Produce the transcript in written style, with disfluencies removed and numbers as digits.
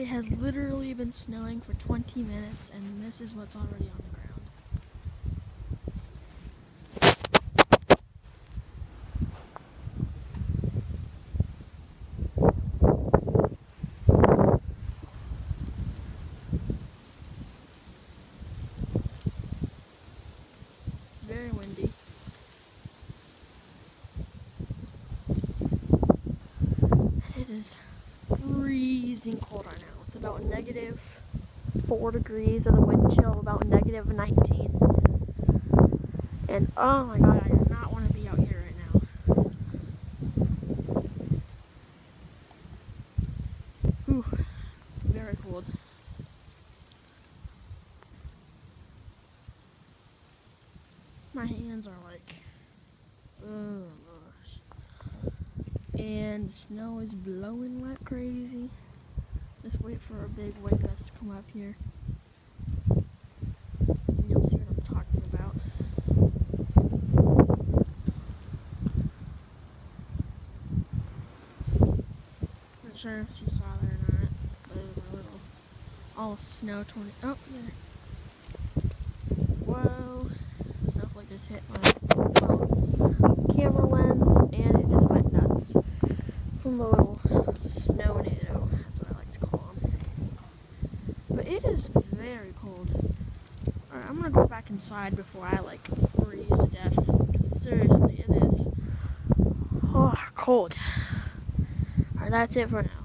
It has literally been snowing for 20 minutes, and this is what's already on the ground. It's very windy. It is freezing cold right now. It's about -4 degrees, or the wind chill about -19. And oh my god, I do not want to be out here right now. Whew, very cold. My hands are like, oh gosh. And the snow is blowing like crazy. Just wait for a big wind gust to come up here. And you'll see what I'm talking about. Not sure if you saw that or not. But it was a little all snow tornado. Oh, there. Whoa. Stuff like this hit my phone's camera lens, and it just went nuts from the little snow-nado. That's what I like to call them. But it is very cold. Alright, I'm gonna go back inside before I like freeze to death. Because seriously, it is cold. Alright, that's it for now.